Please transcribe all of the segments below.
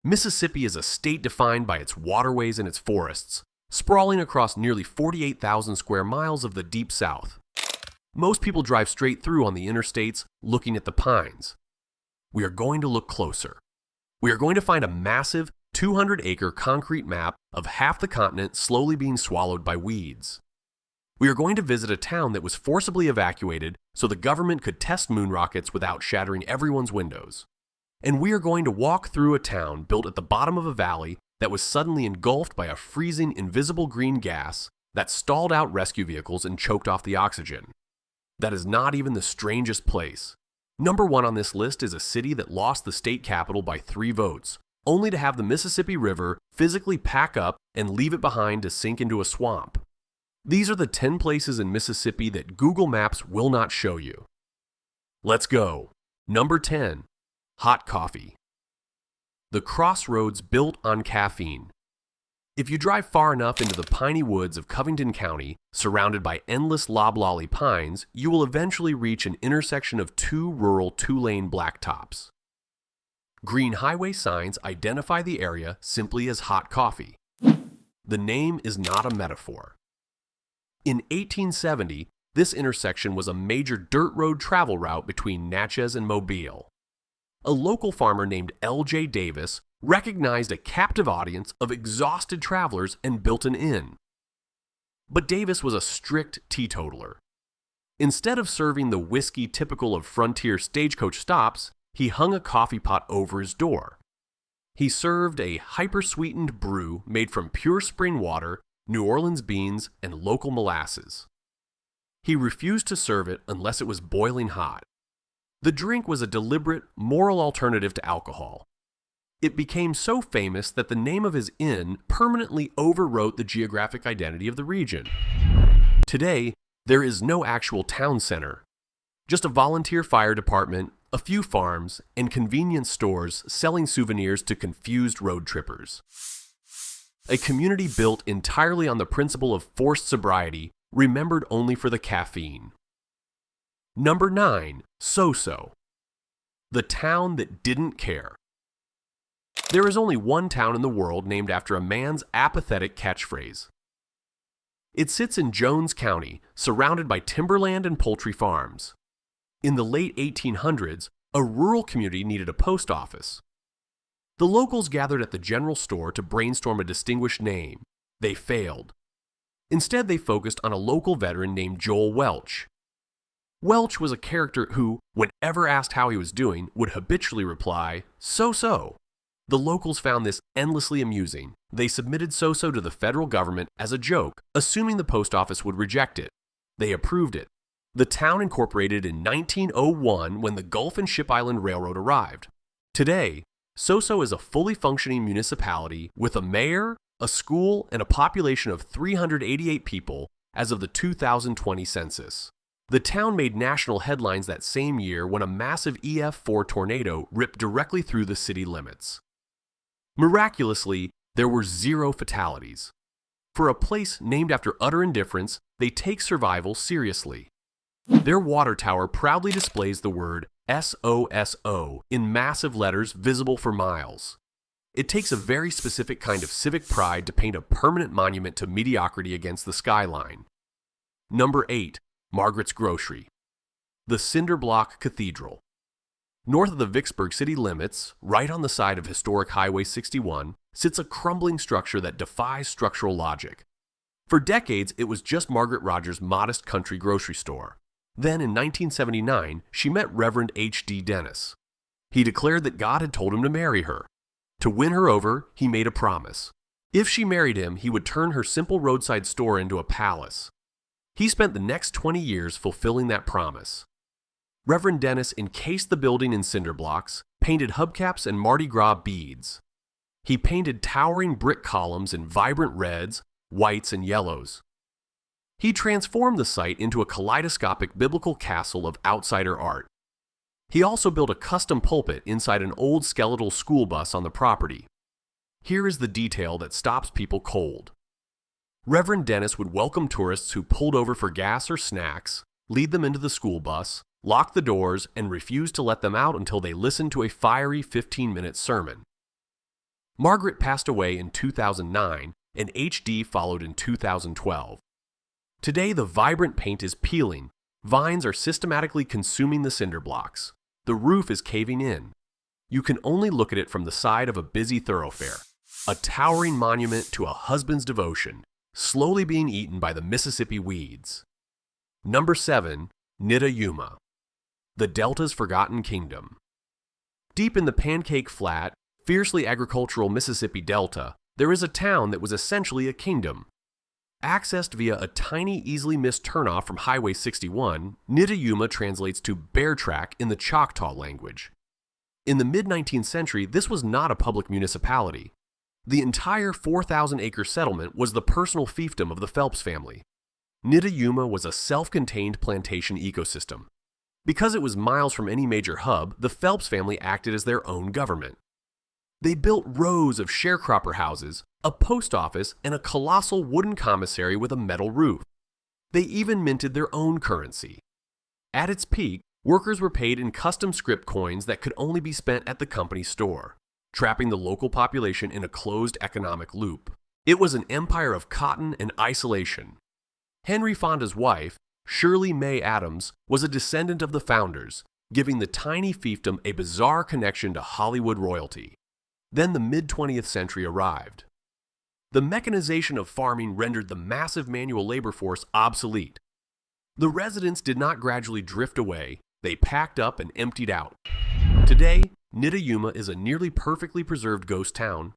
Mississippi is a state defined by its waterways and its forests, sprawling across nearly 48,000 square miles of the Deep South. Most people drive straight through on the interstates looking at the pines. We are going to look closer. We are going to find a massive 200-acre concrete map of half the continent slowly being swallowed by weeds. We are going to visit a town that was forcibly evacuated so the government could test moon rockets without shattering everyone's windows. And we are going to walk through a town built at the bottom of a valley that was suddenly engulfed by a freezing invisible green gas that stalled out rescue vehicles and choked off the oxygen. That is not even the strangest place. Number 1 on this list is a city that lost the state capital by 3 votes, only to have the Mississippi River physically pack up and leave it behind to sink into a swamp. These are the 10 places in Mississippi that Google Maps will not show you. Let's go. Number 10. Hot coffee. The crossroads built on caffeine. If you drive far enough into the piney woods of Covington County, surrounded by endless loblolly pines, you will eventually reach an intersection of 2 rural 2-lane blacktops. Green highway signs identify the area simply as hot coffee. The name is not a metaphor. In 1870, this intersection was a major dirt road travel route between Natchez and Mobile. A local farmer named L.J. Davis recognized a captive audience of exhausted travelers and built an inn. But Davis was a strict teetotaler. Instead of serving the whiskey typical of frontier stagecoach stops, he hung a coffee pot over his door. He served a hyper-sweetened brew made from pure spring water, New Orleans beans, and local molasses. He refused to serve it unless it was boiling hot. The drink was a deliberate, moral alternative to alcohol. It became so famous that the name of his inn permanently overwrote the geographic identity of the region. Today, there is no actual town center, just a volunteer fire department, a few farms, and convenience stores selling souvenirs to confused road trippers. A community built entirely on the principle of forced sobriety, remembered only for the caffeine. Number 9. So-So. The town that didn't care. There is only one town in the world named after a man's apathetic catchphrase. It sits in Jones County, surrounded by timberland and poultry farms. In the late 1800s, a rural community needed a post office. The locals gathered at the general store to brainstorm a distinguished name. They failed. Instead, they focused on a local veteran named Joel Welch. Welch was a character who, whenever asked how he was doing, would habitually reply, "So-so." The locals found this endlessly amusing. They submitted So-So to the federal government as a joke, assuming the post office would reject it. They approved it. The town incorporated in 1901 when the Gulf and Ship Island Railroad arrived. Today, So-So is a fully functioning municipality with a mayor, a school, and a population of 388 people as of the 2020 census. The town made national headlines that same year when a massive EF4 tornado ripped directly through the city limits. Miraculously, there were 0 fatalities. For a place named after utter indifference, they take survival seriously. Their water tower proudly displays the word SOSO in massive letters visible for miles. It takes a very specific kind of civic pride to paint a permanent monument to mediocrity against the skyline. Number 8. Margaret's Grocery. The Cinder Block Cathedral. North of the Vicksburg city limits, right on the side of historic Highway 61, sits a crumbling structure that defies structural logic. For decades, it was just Margaret Rogers' modest country grocery store. Then, in 1979, she met Reverend H.D. Dennis. He declared that God had told him to marry her. To win her over, he made a promise. If she married him, he would turn her simple roadside store into a palace. He spent the next 20 years fulfilling that promise. Reverend Dennis encased the building in cinder blocks, painted hubcaps and Mardi Gras beads. He painted towering brick columns in vibrant reds, whites, and yellows. He transformed the site into a kaleidoscopic biblical castle of outsider art. He also built a custom pulpit inside an old skeletal school bus on the property. Here is the detail that stops people cold. Reverend Dennis would welcome tourists who pulled over for gas or snacks, lead them into the school bus, lock the doors, and refuse to let them out until they listened to a fiery 15-minute sermon. Margaret passed away in 2009, and HD followed in 2012. Today, the vibrant paint is peeling. Vines are systematically consuming the cinder blocks. The roof is caving in. You can only look at it from the side of a busy thoroughfare, a towering monument to a husband's devotion, slowly being eaten by the Mississippi weeds. Number 7. Nidda-Yuma, the Delta's Forgotten Kingdom. Deep in the Pancake Flat, fiercely agricultural Mississippi Delta, there is a town that was essentially a kingdom. Accessed via a tiny, easily missed turnoff from Highway 61, Nidda-Yuma translates to bear track in the Choctaw language. In the mid-19th century, this was not a public municipality. The entire 4,000-acre settlement was the personal fiefdom of the Phelps family. Nidda-Yuma was a self-contained plantation ecosystem. Because it was miles from any major hub, the Phelps family acted as their own government. They built rows of sharecropper houses, a post office, and a colossal wooden commissary with a metal roof. They even minted their own currency. At its peak, workers were paid in custom script coins that could only be spent at the company store, trapping the local population in a closed economic loop. It was an empire of cotton and isolation. Henry Fonda's wife, Shirley May Adams, was a descendant of the founders, giving the tiny fiefdom a bizarre connection to Hollywood royalty. Then the mid-20th century arrived. The mechanization of farming rendered the massive manual labor force obsolete. The residents did not gradually drift away, they packed up and emptied out. Today, Nidda-Yuma is a nearly perfectly preserved ghost town.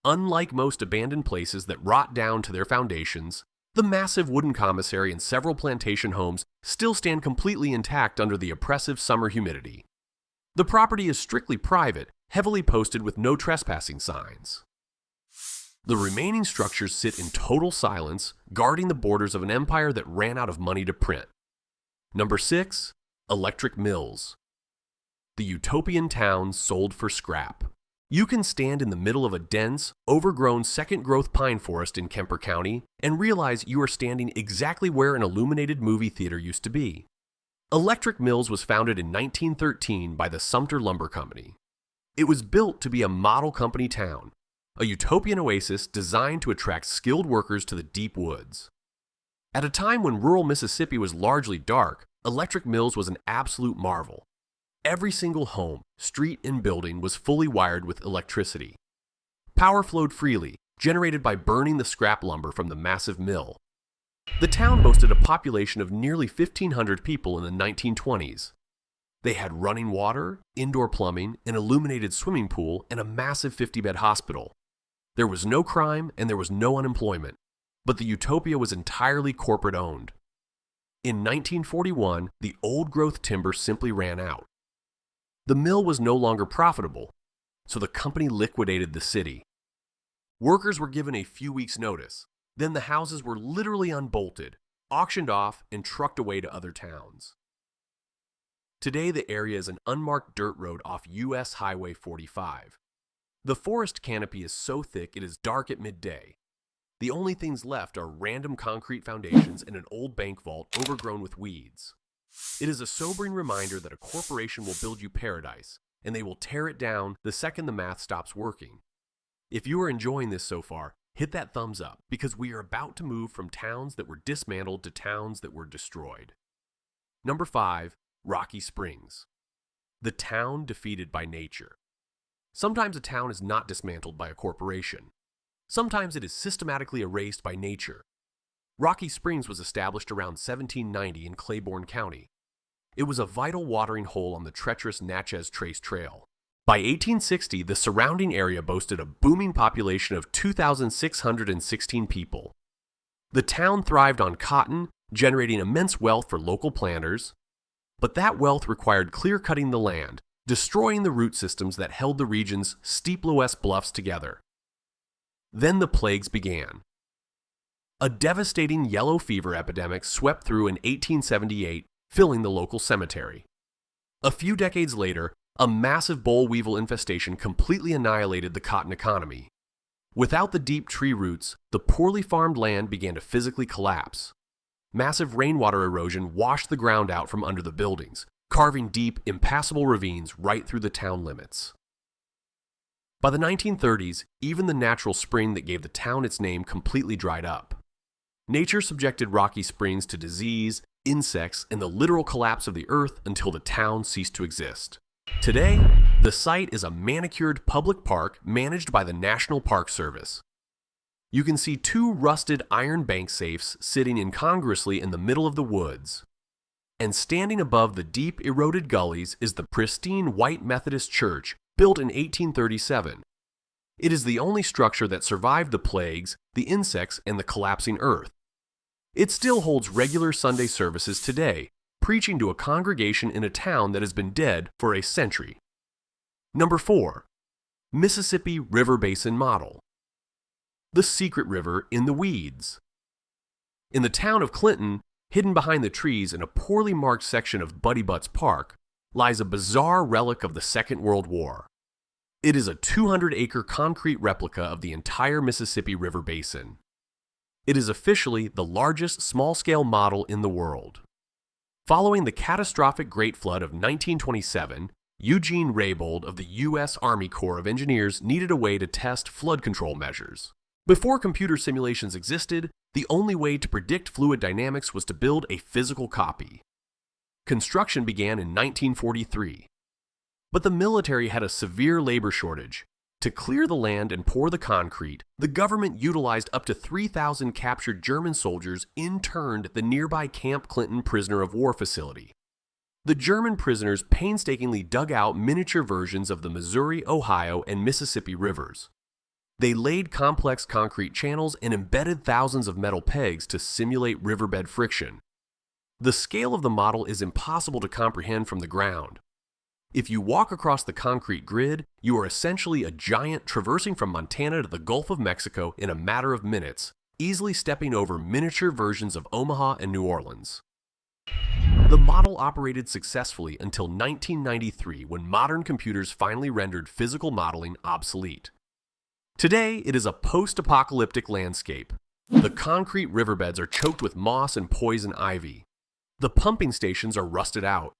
Unlike most abandoned places that rot down to their foundations, the massive wooden commissary and several plantation homes still stand completely intact under the oppressive summer humidity. The property is strictly private, heavily posted with no trespassing signs. The remaining structures sit in total silence, guarding the borders of an empire that ran out of money to print. Number 6. Electric Mills, the utopian town sold for scrap. You can stand in the middle of a dense, overgrown second-growth pine forest in Kemper County and realize you are standing exactly where an illuminated movie theater used to be. Electric Mills was founded in 1913 by the Sumter Lumber Company. It was built to be a model company town, a utopian oasis designed to attract skilled workers to the deep woods. At a time when rural Mississippi was largely dark, Electric Mills was an absolute marvel. Every single home, street, and building was fully wired with electricity. Power flowed freely, generated by burning the scrap lumber from the massive mill. The town boasted a population of nearly 1,500 people in the 1920s. They had running water, indoor plumbing, an illuminated swimming pool, and a massive 50-bed hospital. There was no crime and there was no unemployment, but the utopia was entirely corporate-owned. In 1941, the old-growth timber simply ran out. The mill was no longer profitable, so the company liquidated the city. Workers were given a few weeks' notice. Then the houses were literally unbolted, auctioned off, and trucked away to other towns. Today, the area is an unmarked dirt road off U.S. Highway 45. The forest canopy is so thick it is dark at midday. The only things left are random concrete foundations and an old bank vault overgrown with weeds. It is a sobering reminder that a corporation will build you paradise, and they will tear it down the second the math stops working. If you are enjoying this so far, hit that thumbs up, because we are about to move from towns that were dismantled to towns that were destroyed. Number 5. Rocky Springs, the town defeated by nature. Sometimes a town is not dismantled by a corporation. Sometimes it is systematically erased by nature. Rocky Springs was established around 1790 in Claiborne County. It was a vital watering hole on the treacherous Natchez Trace Trail. By 1860, the surrounding area boasted a booming population of 2,616 people. The town thrived on cotton, generating immense wealth for local planters, but that wealth required clear-cutting the land, destroying the root systems that held the region's steep Lowest bluffs together. Then the plagues began. A devastating yellow fever epidemic swept through in 1878, filling the local cemetery. A few decades later, a massive boll weevil infestation completely annihilated the cotton economy. Without the deep tree roots, the poorly farmed land began to physically collapse. Massive rainwater erosion washed the ground out from under the buildings, carving deep, impassable ravines right through the town limits. By the 1930s, even the natural spring that gave the town its name completely dried up. Nature subjected Rocky Springs to disease, insects, and the literal collapse of the earth until the town ceased to exist. Today, the site is a manicured public park managed by the National Park Service. You can see two rusted iron bank safes sitting incongruously in the middle of the woods. And standing above the deep, eroded gullies is the pristine white Methodist church built in 1837. It is the only structure that survived the plagues, the insects, and the collapsing earth. It still holds regular Sunday services today, preaching to a congregation in a town that has been dead for a century. Number 4. Mississippi River Basin Model. The secret river in the weeds. In the town of Clinton, hidden behind the trees in a poorly marked section of Buddy Butts Park, lies a bizarre relic of the Second World War. It is a 200-acre concrete replica of the entire Mississippi River Basin. It is officially the largest small-scale model in the world. Following the catastrophic Great Flood of 1927, Eugene Raybould of the U.S. Army Corps of Engineers needed a way to test flood control measures. Before computer simulations existed, the only way to predict fluid dynamics was to build a physical copy. Construction began in 1943. But the military had a severe labor shortage. To clear the land and pour the concrete, the government utilized up to 3,000 captured German soldiers interned at the nearby Camp Clinton prisoner of war facility. The German prisoners painstakingly dug out miniature versions of the Missouri, Ohio, and Mississippi rivers. They laid complex concrete channels and embedded thousands of metal pegs to simulate riverbed friction. The scale of the model is impossible to comprehend from the ground. If you walk across the concrete grid, you are essentially a giant traversing from Montana to the Gulf of Mexico in a matter of minutes, easily stepping over miniature versions of Omaha and New Orleans. The model operated successfully until 1993, when modern computers finally rendered physical modeling obsolete. Today, it is a post-apocalyptic landscape. The concrete riverbeds are choked with moss and poison ivy. The pumping stations are rusted out.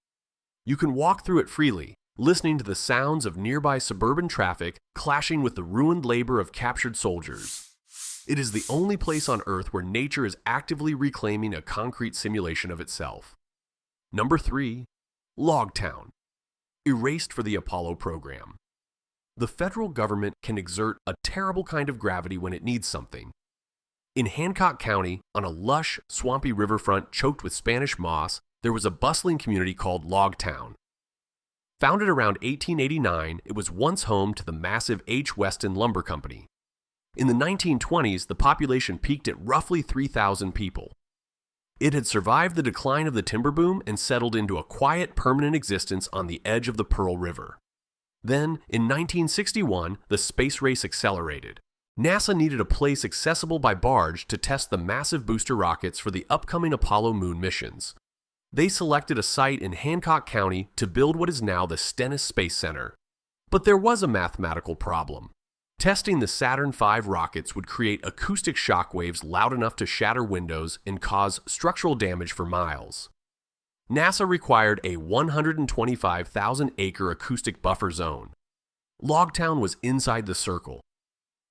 You can walk through it freely, listening to the sounds of nearby suburban traffic clashing with the ruined labor of captured soldiers. It is the only place on Earth where nature is actively reclaiming a concrete simulation of itself. Number 3. Logtown. Erased for the Apollo program. The federal government can exert a terrible kind of gravity when it needs something. In Hancock County, on a lush, swampy riverfront choked with Spanish moss, there was a bustling community called Logtown. Founded around 1889, it was once home to the massive H. Weston Lumber Company. In the 1920s, the population peaked at roughly 3,000 people. It had survived the decline of the timber boom and settled into a quiet, permanent existence on the edge of the Pearl River. Then, in 1961, the space race accelerated. NASA needed a place accessible by barge to test the massive booster rockets for the upcoming Apollo moon missions. They selected a site in Hancock County to build what is now the Stennis Space Center. But there was a mathematical problem. Testing the Saturn V rockets would create acoustic shock waves loud enough to shatter windows and cause structural damage for miles. NASA required a 125,000-acre acoustic buffer zone. Logtown was inside the circle.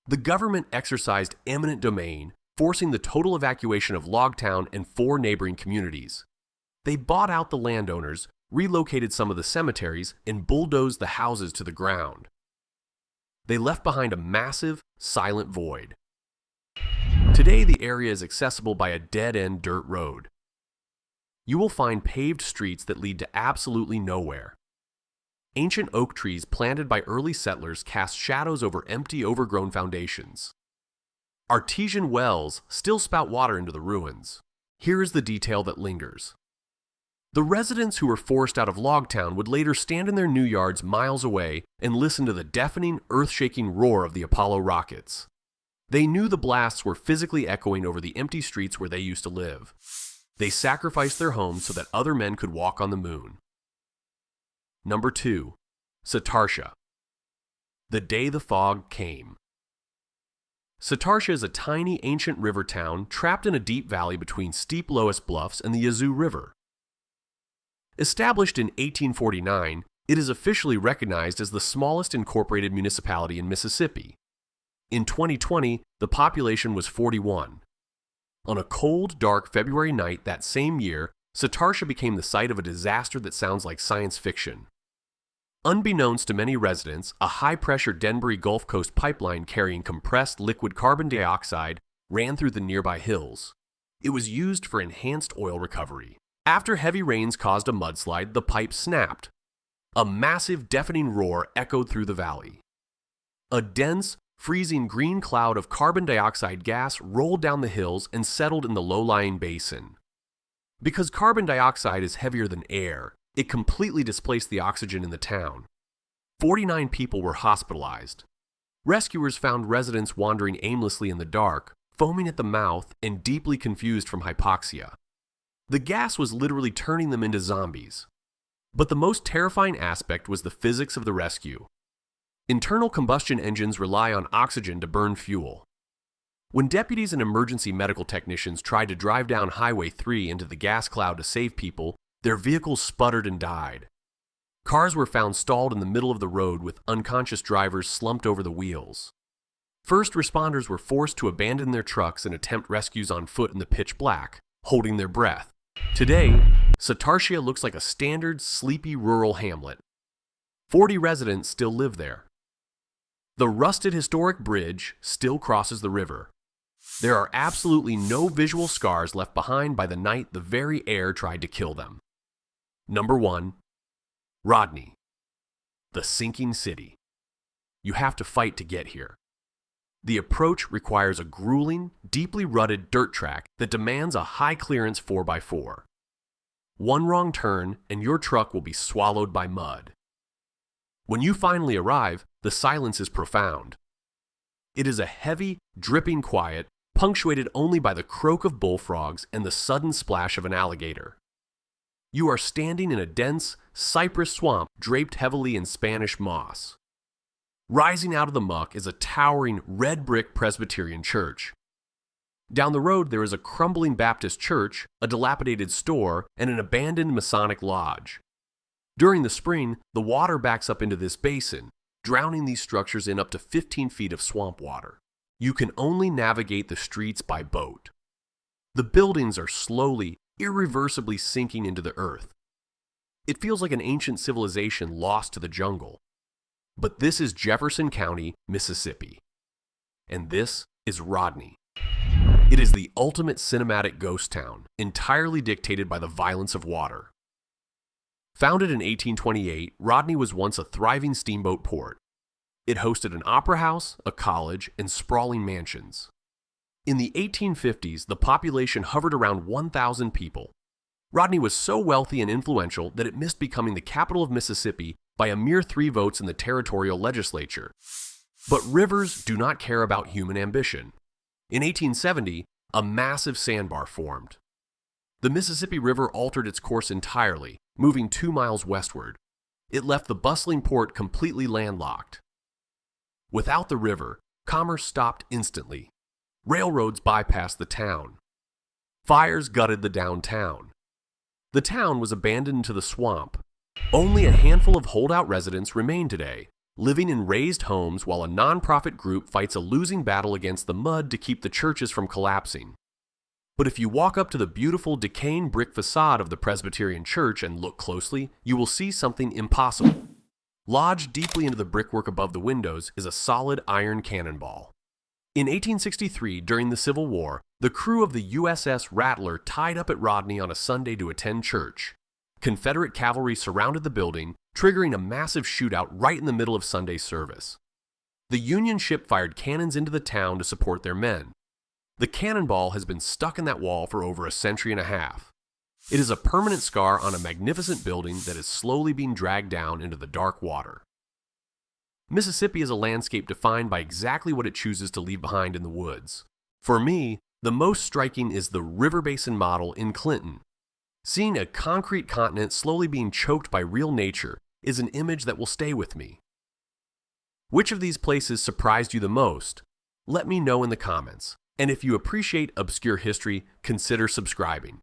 The government exercised eminent domain, forcing the total evacuation of Logtown and 4 neighboring communities. They bought out the landowners, relocated some of the cemeteries, and bulldozed the houses to the ground. They left behind a massive, silent void. Today, the area is accessible by a dead-end dirt road. You will find paved streets that lead to absolutely nowhere. Ancient oak trees planted by early settlers cast shadows over empty, overgrown foundations. Artesian wells still spout water into the ruins. Here is the detail that lingers. The residents who were forced out of Logtown would later stand in their new yards miles away and listen to the deafening, earth-shaking roar of the Apollo rockets. They knew the blasts were physically echoing over the empty streets where they used to live. They sacrificed their homes so that other men could walk on the moon. Number 2. Satartia. The Day the Fog Came. Satartia is a tiny ancient river town trapped in a deep valley between steep Loess Bluffs and the Yazoo River. Established in 1849, It is officially recognized as the smallest incorporated municipality in Mississippi. In 2020, the population was 41. On a cold, dark February night that same year, Satartia became the site of a disaster that sounds like science fiction. Unbeknownst to many residents, a high-pressure Denbury Gulf Coast pipeline carrying compressed liquid carbon dioxide ran through the nearby hills. It was used for enhanced oil recovery. After heavy rains caused a mudslide, the pipe snapped. A massive, deafening roar echoed through the valley. A dense, freezing green cloud of carbon dioxide gas rolled down the hills and settled in the low-lying basin. Because carbon dioxide is heavier than air, it completely displaced the oxygen in the town. 49 people were hospitalized. Rescuers found residents wandering aimlessly in the dark, foaming at the mouth and deeply confused from hypoxia. The gas was literally turning them into zombies. But the most terrifying aspect was the physics of the rescue. Internal combustion engines rely on oxygen to burn fuel. When deputies and emergency medical technicians tried to drive down Highway 3 into the gas cloud to save people, their vehicles sputtered and died. Cars were found stalled in the middle of the road with unconscious drivers slumped over the wheels. First responders were forced to abandon their trucks and attempt rescues on foot in the pitch black, holding their breath. Today, Satartia looks like a standard, sleepy rural hamlet. 40 residents still live there. The rusted historic bridge still crosses the river. There are absolutely no visual scars left behind by the night the very air tried to kill them. Number 1. Rodney. The sinking city. You have to fight to get here. The approach requires a grueling, deeply rutted dirt track that demands a high-clearance 4x4. One wrong turn and your truck will be swallowed by mud. When you finally arrive, the silence is profound. It is a heavy, dripping quiet, punctuated only by the croak of bullfrogs and the sudden splash of an alligator. You are standing in a dense, cypress swamp draped heavily in Spanish moss. Rising out of the muck is a towering red brick Presbyterian church. Down the road there is a crumbling Baptist church, a dilapidated store, and an abandoned Masonic lodge. During the spring, the water backs up into this basin, drowning these structures in up to 15 feet of swamp water. You can only navigate the streets by boat. The buildings are slowly, irreversibly sinking into the earth. It feels like an ancient civilization lost to the jungle. But this is Jefferson County, Mississippi. And this is Rodney. It is the ultimate cinematic ghost town, entirely dictated by the violence of water. Founded in 1828, Rodney was once a thriving steamboat port. It hosted an opera house, a college, and sprawling mansions. In the 1850s, the population hovered around 1,000 people. Rodney was so wealthy and influential that it missed becoming the capital of Mississippi by a mere 3 votes in the territorial legislature. But rivers do not care about human ambition. In 1870, a massive sandbar formed. The Mississippi River altered its course entirely, moving 2 miles westward. It left the bustling port completely landlocked. Without the river, commerce stopped instantly. Railroads bypassed the town. Fires gutted the downtown. The town was abandoned to the swamp. Only a handful of holdout residents remain today, living in raised homes while a nonprofit group fights a losing battle against the mud to keep the churches from collapsing. But if you walk up to the beautiful decaying brick facade of the Presbyterian church and look closely, you will see something impossible. Lodged deeply into the brickwork above the windows is a solid iron cannonball. In 1863, during the Civil War, the crew of the USS Rattler tied up at Rodney on a Sunday to attend church. Confederate cavalry surrounded the building, triggering a massive shootout right in the middle of Sunday service. The Union ship fired cannons into the town to support their men. The cannonball has been stuck in that wall for over a century and a half. It is a permanent scar on a magnificent building that is slowly being dragged down into the dark water. Mississippi is a landscape defined by exactly what it chooses to leave behind in the woods. For me, the most striking is the river basin model in Clinton. Seeing a concrete continent slowly being choked by real nature is an image that will stay with me. Which of these places surprised you the most? Let me know in the comments. And if you appreciate obscure history, consider subscribing.